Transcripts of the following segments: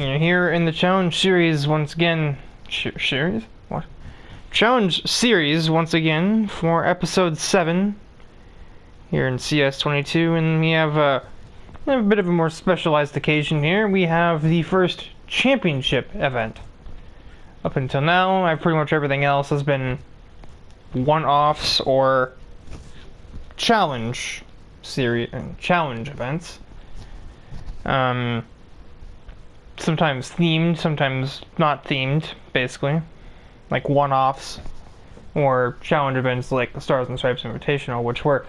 You're here in the challenge series once again. Series? What? Challenge series once again for episode 7 here in CS22, and we have a bit of a more specialized occasion here. We have the first championship event. Up until now, pretty much everything else has been one-offs or challenge series and challenge events. Sometimes themed, sometimes not themed, basically. Like one-offs or challenge events like the Stars and Stripes Invitational, which were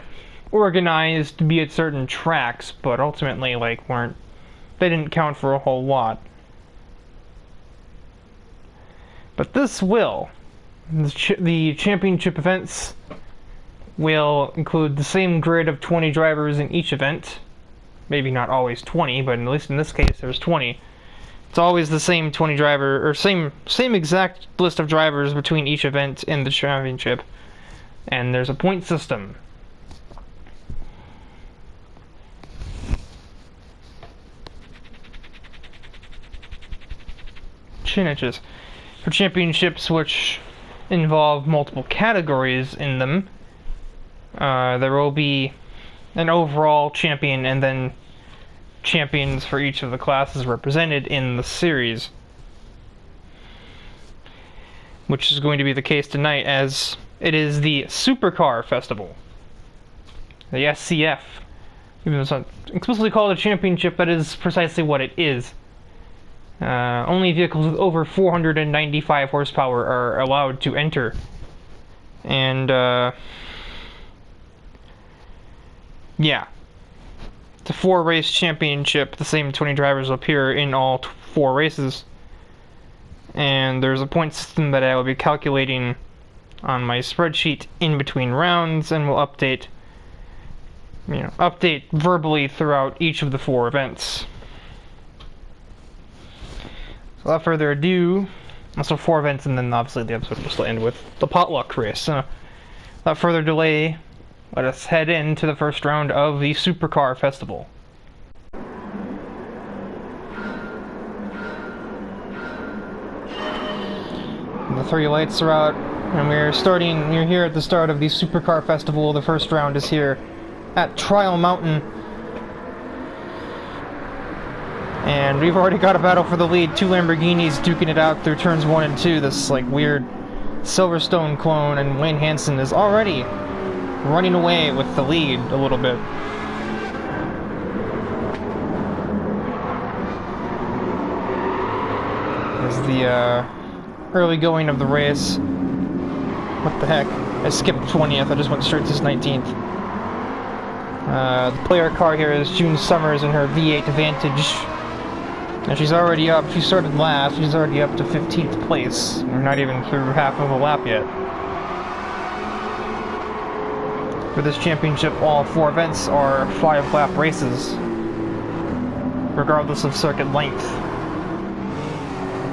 organized to be at certain tracks, but ultimately they didn't count for a whole lot. But this will. The championship events will include the same grid of 20 drivers in each event. Maybe not always 20, but at least in this case there's 20. It's always the same 20 driver, or same exact list of drivers between each event in the championship. And there's a point system. Chin inches. For championships which involve multiple categories in them, there will be an overall champion and then champions for each of the classes represented in the series, which is going to be the case tonight, as it is the Supercar Festival, the SCF. Even though it's not explicitly called a championship, that is precisely what it is. Only vehicles with over 495 horsepower are allowed to enter, and yeah. It's a 4-race championship. The same 20 drivers will appear in all 4 races. And there's a point system that I will be calculating on my spreadsheet in between rounds, and will update verbally throughout each of the 4 events. So without further ado, also 4 events, and then obviously the episode will still end with the potluck race. Without further delay, let us head into the first round of the Supercar Festival. The 3 lights are out, and we're here at the start of the Supercar Festival. The first round is here at Trial Mountain. And we've already got a battle for the lead. 2 Lamborghinis duking it out through turns 1 and 2. This weird Silverstone clone, and Wayne Hansen is already running away with the lead a little bit. As the early going of the race. What the heck? I skipped 20th, I just went straight to 19th. The player car here is June Summers in her V8 Vantage. And she's already up, she started last, she's already up to 15th place. We're not even through half of a lap yet. For this championship, all 4 events are 5-lap races, regardless of circuit length.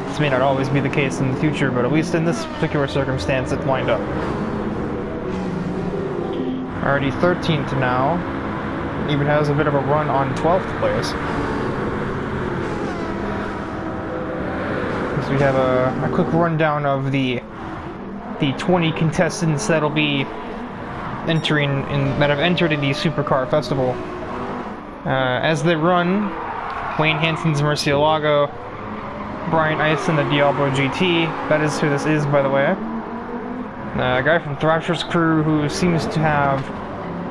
This may not always be the case in the future, but at least in this particular circumstance, it lined up. Already 13th now, even has a bit of a run on 12th place. So we have a quick rundown of the 20 contestants that'll be that have entered in the Supercar Festival. As they run, Wayne Hansen's Murcielago, Brian Eisen, the Diablo GT, that is who this is, by the way. A guy from Thrasher's crew who seems to have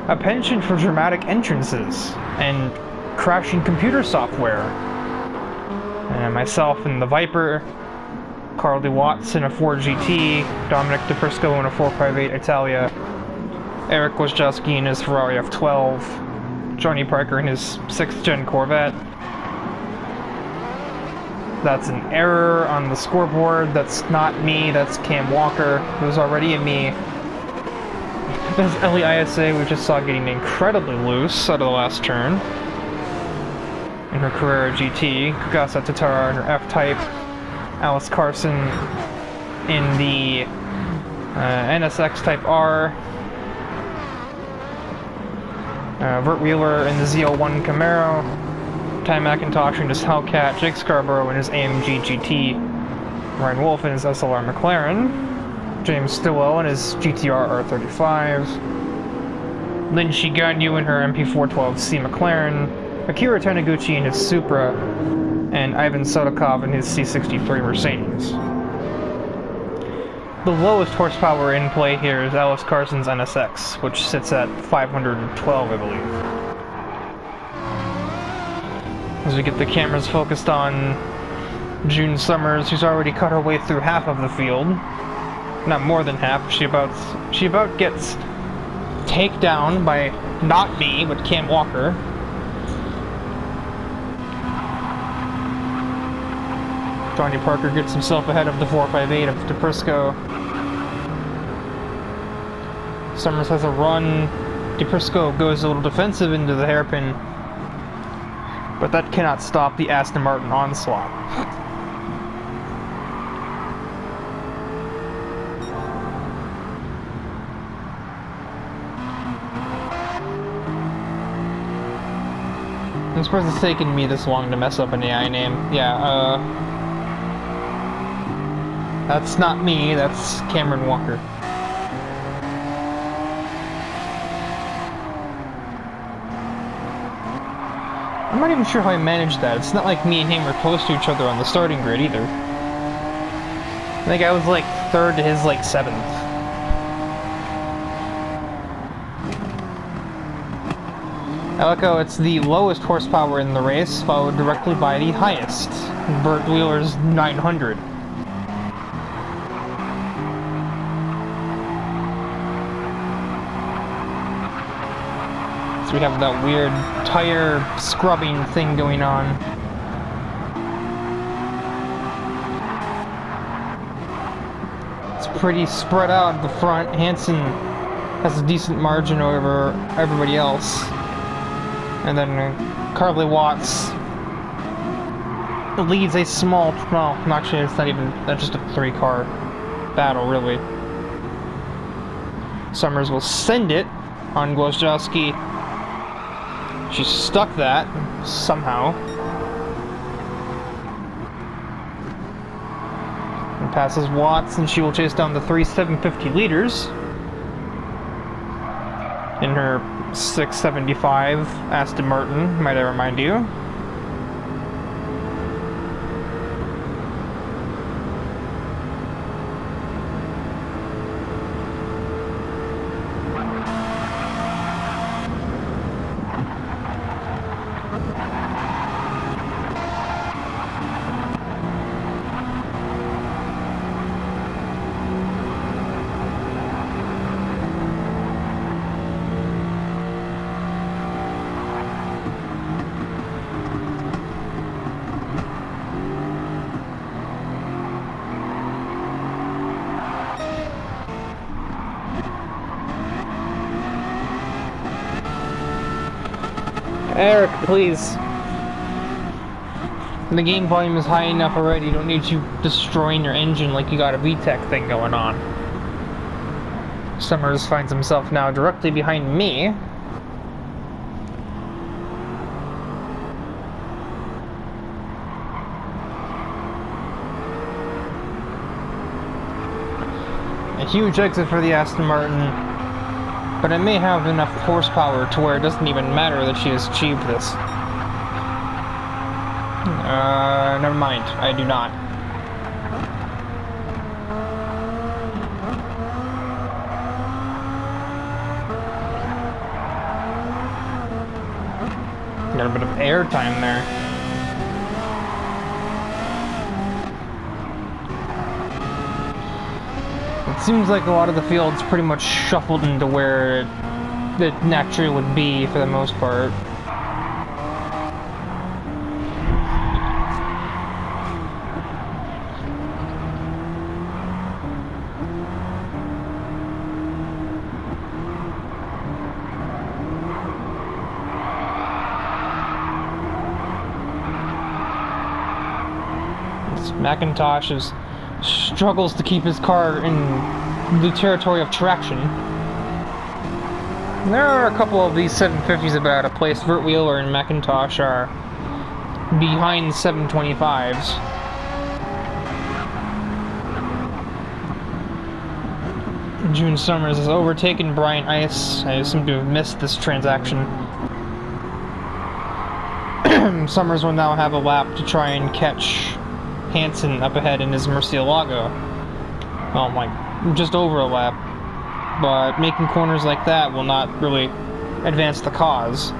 a penchant for dramatic entrances and crashing computer software. And myself in the Viper, Carly Watts in a Ford GT, Dominic DePrisco in a 458 Italia, Eric Wojciechowski in his Ferrari F12, Johnny Parker in his 6th gen Corvette. That's an error on the scoreboard. That's not me, that's Cam Walker. There's already a me. There's Ellie ISA, we just saw getting incredibly loose out of the last turn in her Carrera GT. Kugasa Tatara in her F-Type. Alice Carson in the NSX Type R. Vert Wheeler in the Z01 Camaro, Ty McIntosh in his Hellcat, Jake Scarborough in his AMG GT, Ryan Wolf in his SLR McLaren, James Stillwell in his GTR R35, Lynn Shiganyu in her MP412C McLaren, Akira Taniguchi in his Supra, and Ivan Sodakov in his C63 Mercedes. The lowest horsepower in play here is Alice Carson's NSX, which sits at 512, I believe. As we get the cameras focused on June Summers, who's already cut her way through half of the field. Not more than half. She about gets takedown by not me, but Cam Walker. Johnny Parker gets himself ahead of the 458 of DePrisco. Summers has a run. DePrisco goes a little defensive into the hairpin, but that cannot stop the Aston Martin onslaught. I'm surprised it's taken me this long to mess up an AI name. Yeah, that's not me, that's Cameron Walker. I'm not even sure how I managed that. It's not like me and him were close to each other on the starting grid either. I think I was like 3rd to his like 7th. I like how it's the lowest horsepower in the race, followed directly by the highest, Burt Wheeler's 900. So we have that weird tire scrubbing thing going on. It's pretty spread out at the front. Hansen has a decent margin over everybody else. And then Carly Watts leads a small, well, actually it's not even, that's just a 3-car battle, really. Summers will send it on Gwozdowski. She stuck that, somehow. And passes Watts, and she will chase down the 750 liters in her 675 Aston Martin, might I remind you. Eric, please. The game volume is high enough already. You don't need you destroying your engine like you got a VTEC thing going on. Summers finds himself now directly behind me. A huge exit for the Aston Martin. But it may have enough horsepower to where it doesn't even matter that she has achieved this. Never mind. I do not. Got a bit of air time there. It seems like a lot of the field's pretty much shuffled into where it naturally would be for the most part. McIntosh struggles to keep his car in the territory of traction. There are a couple of these 750s about a place. Burt Wheeler and McIntosh are behind 725s. June Summers has overtaken Brian Ice. I seem to have missed this transaction. Summers will now have a lap to try and catch Hansen up ahead in his Murcielago. Oh my, just over a lap. But making corners like that will not really advance the cause.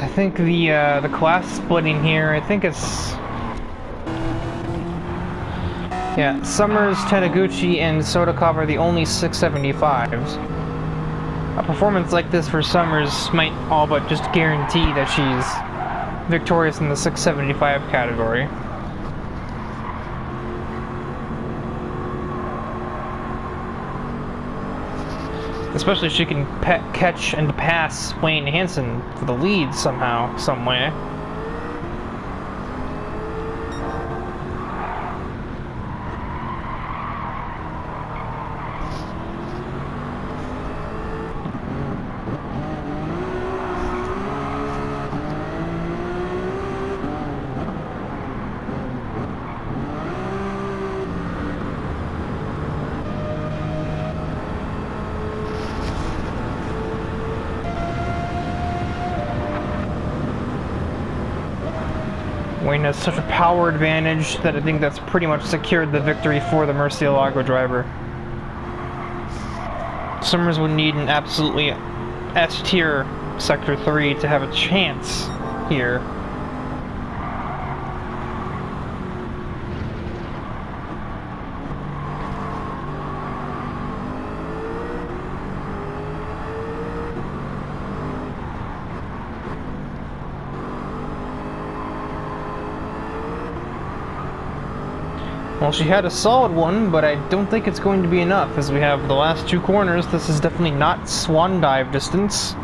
I think the class splitting here, I think it's... Yeah, Summers, Taniguchi, and Sodakov are the only 675s. A performance like this for Summers might all but just guarantee that she's victorious in the 675 category. Especially if she can catch and pass Wayne Hansen for the lead somehow, some way. Wayne has such a power advantage that I think that's pretty much secured the victory for the Murcielago driver. Summers would need an absolutely S-tier Sector 3 to have a chance here. Well, she had a solid one, but I don't think it's going to be enough, as we have the last two corners. This is definitely not swan dive distance.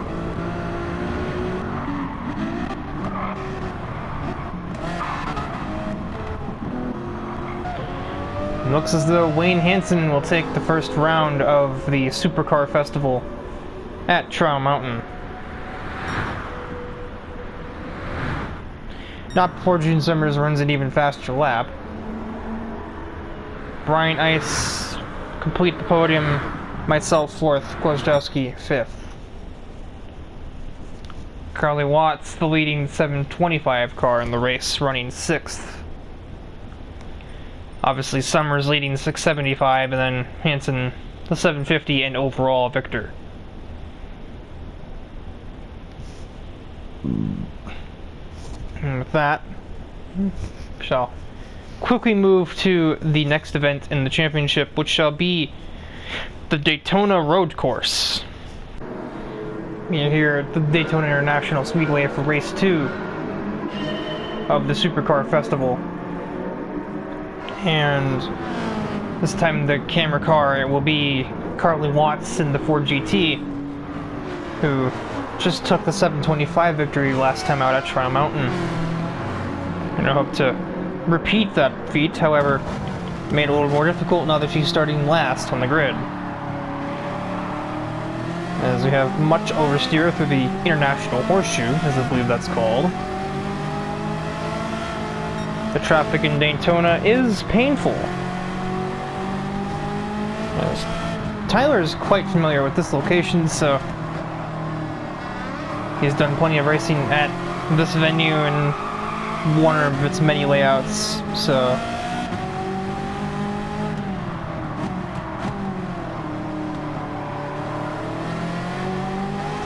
It looks as though Wayne Hansen will take the first round of the Supercar Festival at Trial Mountain. Not before June Summers runs an even faster lap. Brian Ice complete the podium, myself 4th, Gwozdowski 5th. Carly Watts, the leading 725 car in the race, running 6th. Obviously Summers leading 675, and then Hansen the 750 and overall victor. And with that, shall quickly move to the next event in the championship, which shall be the Daytona Road Course. We are here at the Daytona International Speedway for race 2 of the Supercar Festival. And this time the camera car will be Carly Watts in the Ford GT, who just took the 725 victory last time out at Trial Mountain. And I hope to repeat that feat, however, made it a little more difficult now that she's starting last on the grid. As we have much oversteer through the International Horseshoe, as I believe that's called. The traffic in Daytona is painful. As Tyler is quite familiar with this location, so he's done plenty of racing at this venue and one of its many layouts, so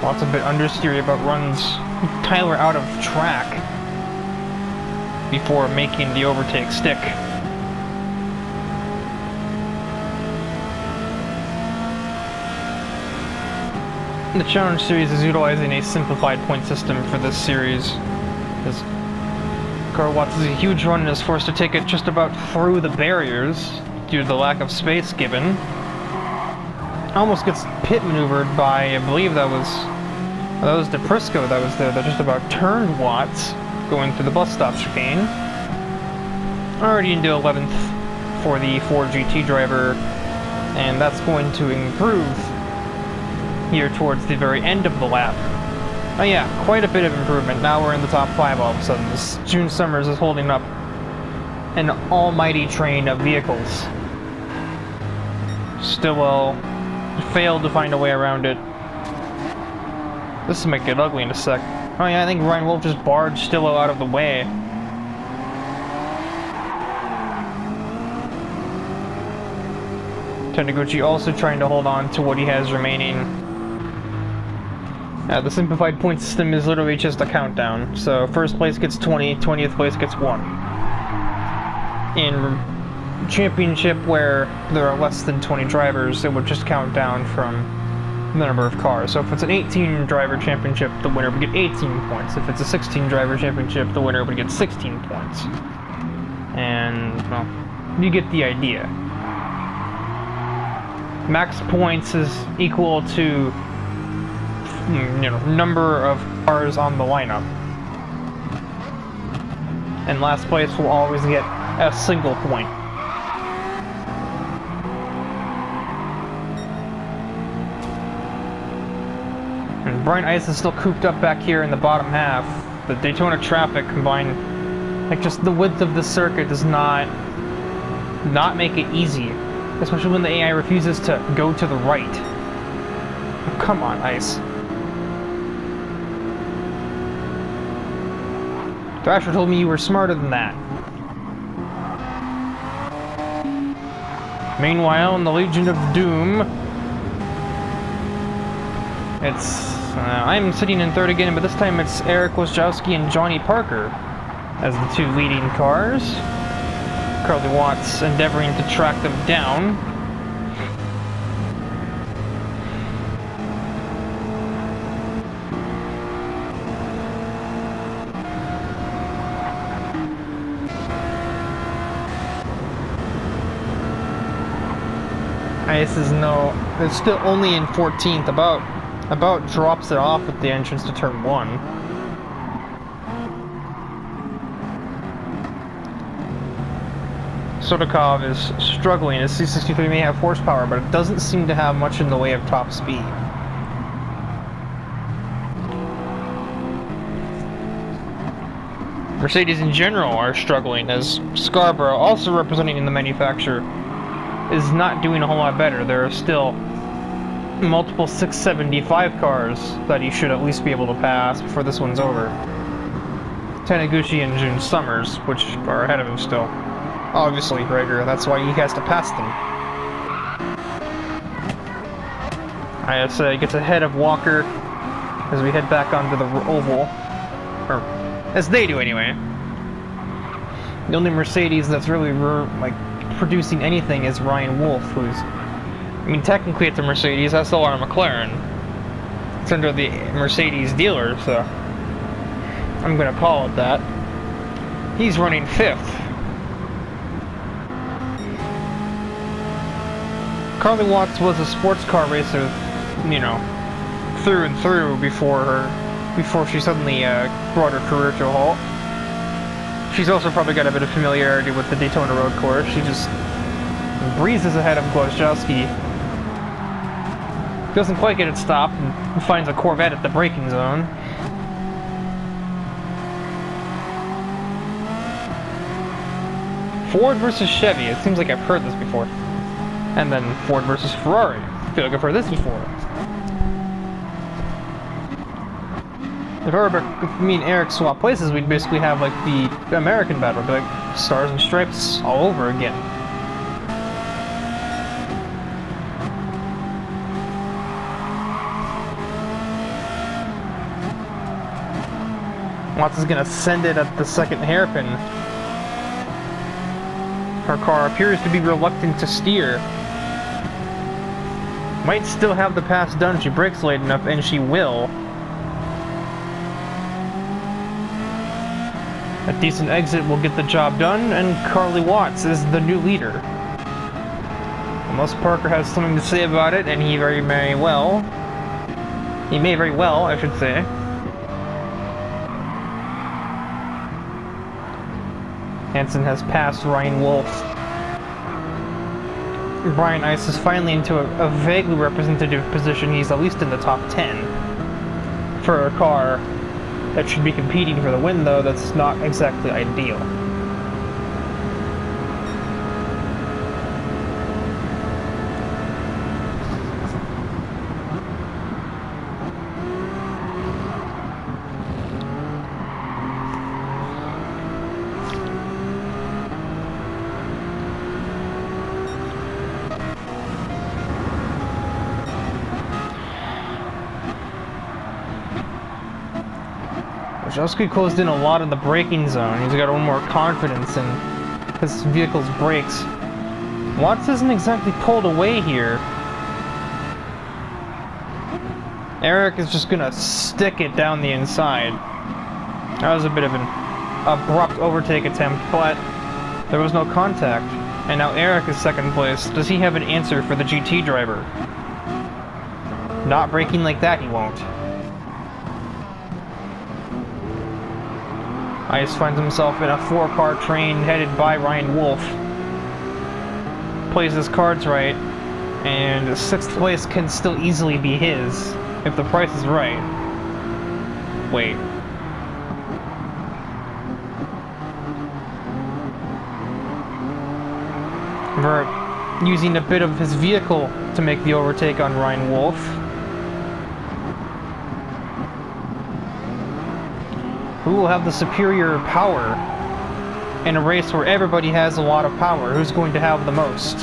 lots of bit understeery, but runs Tyler out of track before making the overtake stick. The Challenge Series is utilizing a simplified point system for this series. As Carl Watts is a huge run and is forced to take it just about through the barriers due to the lack of space given. Almost gets pit maneuvered by, I believe that was DePrisco that was there, that just about turned Watts going through the bus stop chicane. Already into 11th for the Ford GT driver, and that's going to improve here towards the very end of the lap. Oh yeah, quite a bit of improvement. Now we're in the top 5 all of a sudden. This June Summers is holding up an almighty train of vehicles. Stillwell failed to find a way around it. This might get ugly in a sec. Oh yeah, I think Ryan Wolf just barged Stillwell out of the way. Taniguchi also trying to hold on to what he has remaining. The simplified point system is literally just a countdown. So first place gets 20, 20th place gets 1. In championship where there are less than 20 drivers, it would just count down from the number of cars. So if it's an 18 driver championship, the winner would get 18 points. If it's a 16 driver championship, the winner would get 16 points. And, well, you get the idea. Max points is equal to, number of cars on the lineup. And last place will always get a single point. And Brian Ice is still cooped up back here in the bottom half. The Daytona traffic combined, like just the width of the circuit does not make it easy. Especially when the AI refuses to go to the right. Oh, come on, Ice. Thrasher told me you were smarter than that. Meanwhile, in the Legion of Doom, it's... I'm sitting in third again, but this time it's Eric Wojciechowski and Johnny Parker as the 2 leading cars. Carly Watts endeavoring to track them down. Ice is it's still only in 14th, about drops it off at the entrance to turn 1. Sodakov is struggling. His C63 may have horsepower, but it doesn't seem to have much in the way of top speed. Mercedes in general are struggling, as Scarborough, also representing in the manufacturer, is not doing a whole lot better. There are still multiple 675 cars that he should at least be able to pass before this one's over. Taniguchi and June Summers, which are ahead of him still. Obviously, Rager, that's why he has to pass them. ISA gets ahead of Walker as we head back onto the oval. Or, as they do anyway. The only Mercedes that's really, producing anything is Ryan Wolf, who's... I mean, technically it's a Mercedes, that's still on a McLaren. It's under the Mercedes dealer, so... I'm gonna call it that. He's running 5th. Carly Watts was a sports car racer, through and through before she suddenly brought her career to a halt. She's also probably got a bit of familiarity with the Daytona road course. She just breezes ahead of Wojciechowski. Doesn't quite get it stopped and finds a Corvette at the braking zone. Ford versus Chevy. It seems like I've heard this before. And then Ford versus Ferrari. I feel like I've heard this before. If me and Eric swap places, we'd basically have like the American battle, like Stars and Stripes all over again. Watts is gonna send it at the second hairpin. Her car appears to be reluctant to steer. Might still have the pass done if she brakes late enough, and she will. A decent exit will get the job done, and Carly Watts is the new leader. Unless Parker has something to say about it, and he may very well, I should say. Hansen has passed Ryan Wolf. Brian Ice is finally into a vaguely representative position. He's at least in the top 10 for a car that should be competing for the win, though. That's not exactly ideal. Wojciechowski closed in a lot in the braking zone. He's got a little more confidence in his vehicle's brakes. Watts isn't exactly pulled away here. Eric is just gonna stick it down the inside. That was a bit of an abrupt overtake attempt, but there was no contact. And now Eric is second place. Does he have an answer for the GT driver? Not braking like that, he won't. Ice finds himself in a 4-car train headed by Ryan Wolf. Plays his cards right, and 6th place can still easily be his if the price is right. Wait. Vert using a bit of his vehicle to make the overtake on Ryan Wolf. Who will have the superior power in a race where everybody has a lot of power? Who's going to have the most?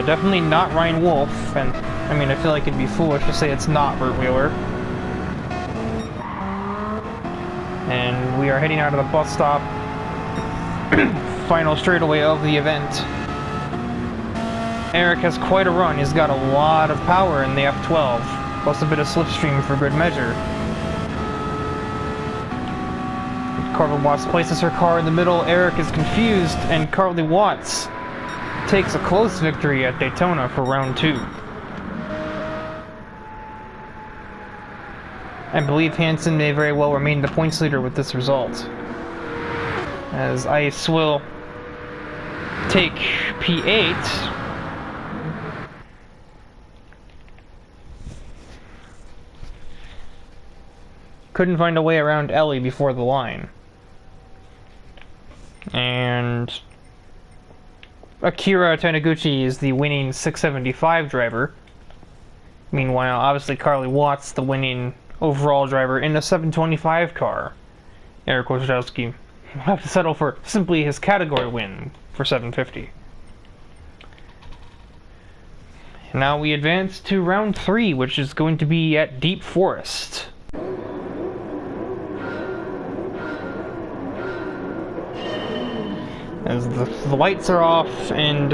Definitely not Ryan Wolf, and I mean, I feel like it'd be foolish to say it's not Burt Wheeler. And we are heading out of the bus stop. Final straightaway of the event. Eric has quite a run. He's got a lot of power in the F12. Plus a bit of slipstream for good measure. Carly Watts places her car in the middle. Eric is confused, and Carly Watts takes a close victory at Daytona for round 2. I believe Hansen may very well remain the points leader with this result, as Ice will take P8. Couldn't find a way around Ellie before the line. And Akira Taniguchi is the winning 675 driver. Meanwhile, obviously Carly Watts, the winning overall driver in a 725 car. Eric Wojciechowski will have to settle for simply his category win for 750. Now we advance to round 3, which is going to be at Deep Forest. As the lights are off, and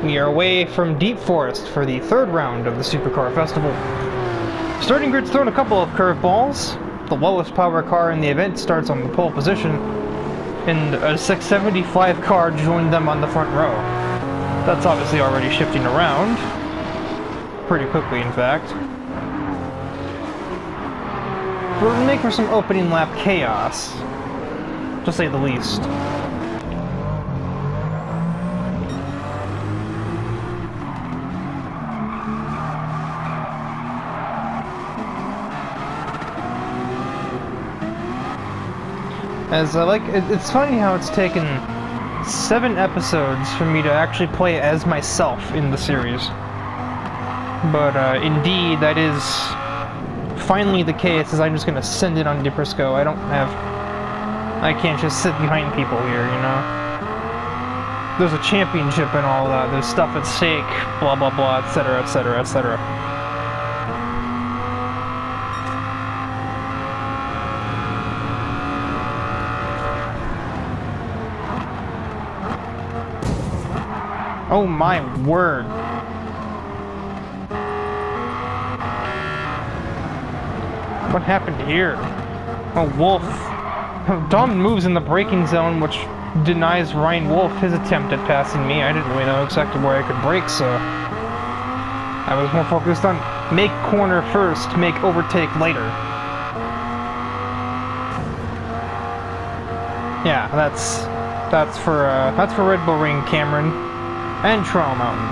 we are away from Deep Forest for the 3rd round of the Supercar Festival. Starting grid's thrown a couple of curveballs. The lowest power car in the event starts on the pole position, and a 675 car joined them on the front row. That's obviously already shifting around. Pretty quickly, in fact. But it'll make for some opening lap chaos, to say the least. As I like, it's funny how it's taken 7 episodes for me to actually play as myself in the series. But indeed, that is finally the case, as I'm just gonna send it on Diprisco. I can't just sit behind people here, you know? There's a championship and all that, there's stuff at stake, blah blah blah, etc, etc, etc. Oh my word. What happened here? Oh, Wolf. Dom moves in the braking zone, which denies Ryan Wolf his attempt at passing me. I didn't really know exactly where I could brake, so I was more focused on make corner first, make overtake later. Yeah, that's for Red Bull Ring, Cameron, and Trial Mountain.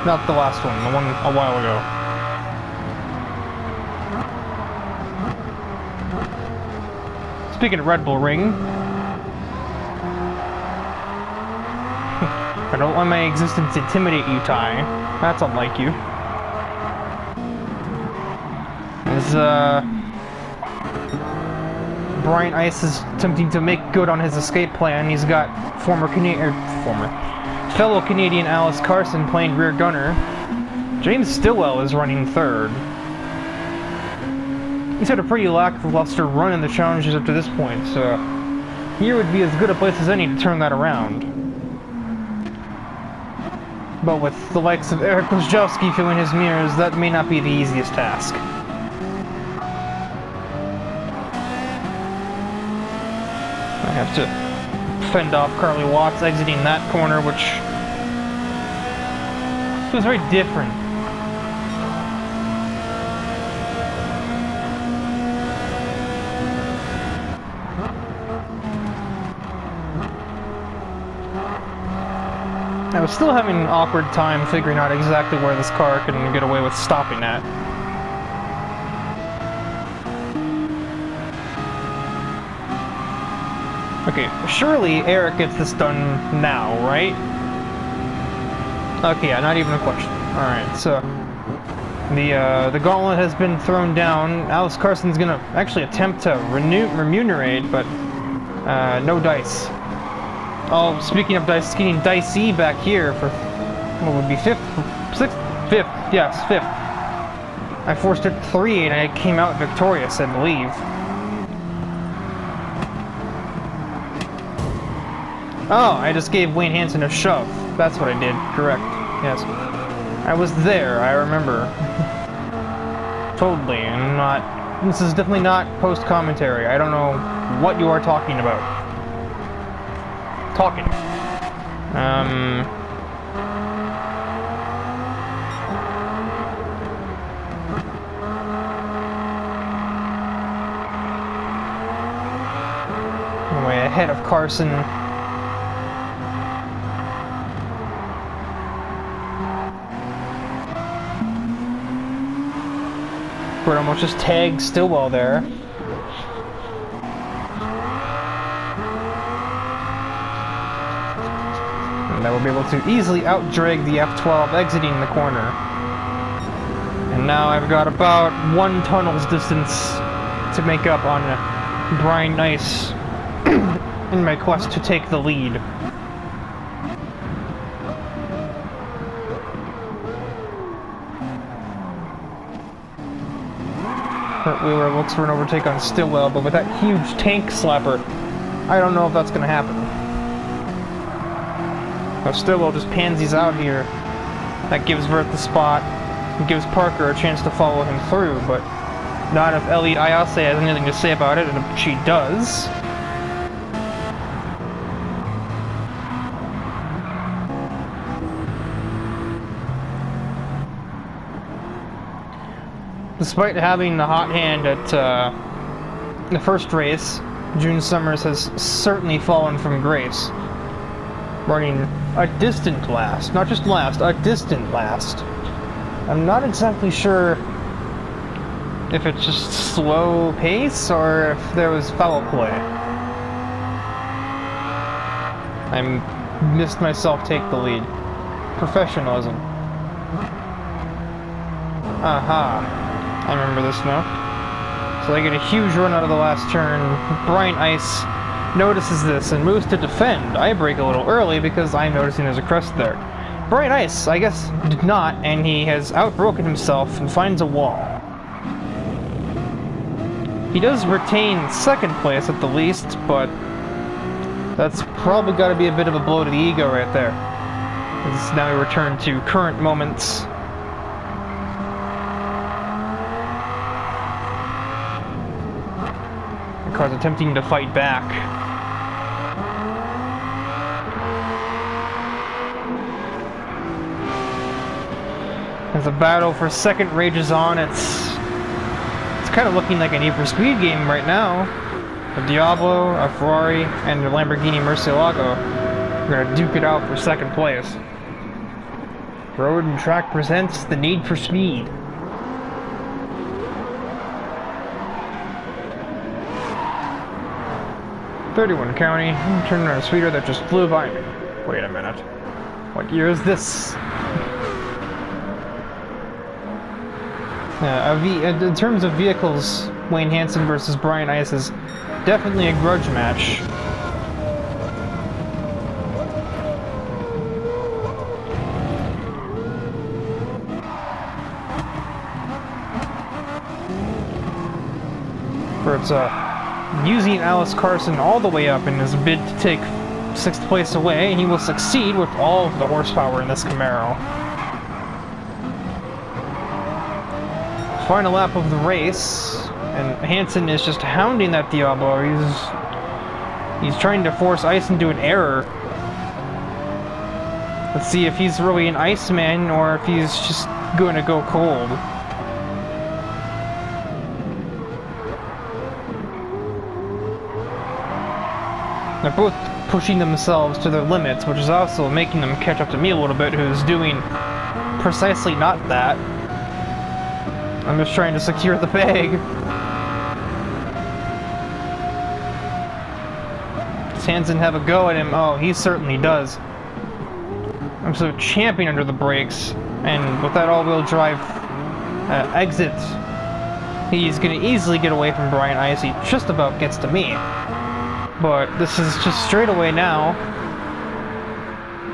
Not the last one, the one a while ago. Speaking of Red Bull Ring, I don't let my existence intimidate you, Ty. That's unlike you. As Brian Ice is attempting to make good on his escape plan, he's got fellow Canadian Alice Carson playing rear gunner. James Stillwell is running third. He's had a pretty lackluster run in the challenges up to this point, so here would be as good a place as any to turn that around. But with the likes of Eric Kozjowski filling his mirrors, that may not be the easiest task. I have to fend off Carly Watts exiting that corner, which feels very different. I was still having an awkward time figuring out exactly where this car can get away with stopping at. Okay, surely Eric gets this done now, right? Okay, yeah, not even a question. Alright, so the gauntlet has been thrown down. Alice Carson's gonna actually attempt to remunerate, but no dice. Oh, speaking of dice, getting dicey back here for what would be fifth. Yes, fifth. I forced it 3 and I came out victorious, I believe. Oh, I just gave Wayne Hansen a shove. That's what I did. Correct. Yes. I was there, I remember. Totally, and not... This is definitely not post-commentary. I don't know what you are talking about. Talking. Way ahead of Carson. We're almost just tagged Stillwell there. And I will be able to easily outdrag the F12 exiting the corner. And now I've got about 1 tunnel's distance to make up on Brian Nice in my quest to take the lead. Kurt Wheeler looks for an overtake on Stillwell, but with that huge tank slapper, I don't know if that's going to happen. So Stillwell just pansies out here. That gives Vert the spot. It gives Parker a chance to follow him through, but not if Elliot Ayase has anything to say about it, and she does. Despite having the hot hand at the first race, June Summers has certainly fallen from grace. Running a distant last. Not just last, a distant last. I'm not exactly sure if it's just slow pace or if there was foul play. I missed myself take the lead. Professionalism. Aha. I remember this now. So they get a huge run out of the last turn. Brian Ice notices this and moves to defend. I brake a little early because I'm noticing there's a crest there. Brian Ice, I guess, did not, and he has outbroken himself and finds a wall. He does retain second place at the least, but that's probably got to be a bit of a blow to the ego right there. As now we return to current moments. The car's attempting to fight back. As the battle for second rages on, it's kind of looking like a Need for Speed game right now. A Diablo, a Ferrari, and a Lamborghini Murcielago are going to duke it out for second place. Road and Track presents the Need for Speed. .31 County, I'm turning on a speeder that just flew by me. Wait a minute. What year is this? In terms of vehicles, Wayne Hansen versus Brian Ice is definitely a grudge match. For it's using Alice Carson all the way up in his bid to take 6th place away, and he will succeed with all of the horsepower in this Camaro. Final lap of the race, and Hansen is just hounding that Diablo. He's trying to force Ice into an error. Let's see if he's really an Iceman or if he's just going to go cold. They're both pushing themselves to their limits, which is also making them catch up to me a little bit, who's doing precisely not that. I'm just trying to secure the bag. Does Hansen have a go at him? Oh, he certainly does. I'm so champing under the brakes, and with that all-wheel drive exit, he's going to easily get away from Brian Ice. He just about gets to me. But this is just straight away now,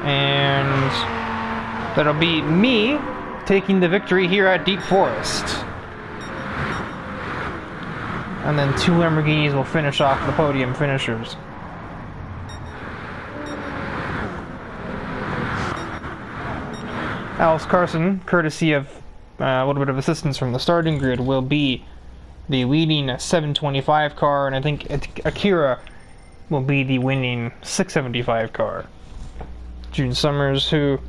and that'll be me taking the victory here at Deep Forest. And then 2 Lamborghinis will finish off the podium finishers. Alice Carson, courtesy of a little bit of assistance from the starting grid, will be the leading 725 car, and I think Akira will be the winning 675 car. June Summers, who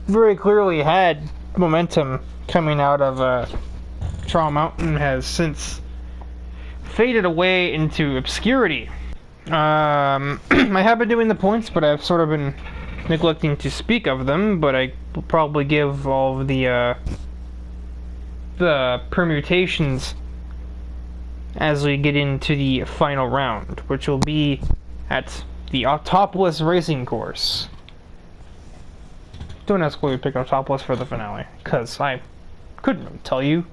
very clearly had momentum coming out of Trial Mountain, has since faded away into obscurity. I have been doing the points, but I've sort of been neglecting to speak of them, but I will probably give all of the permutations as we get into the final round, which will be at the Autopolis Racing Course. Don't ask why we picked Autopolis for the finale, because I couldn't tell you.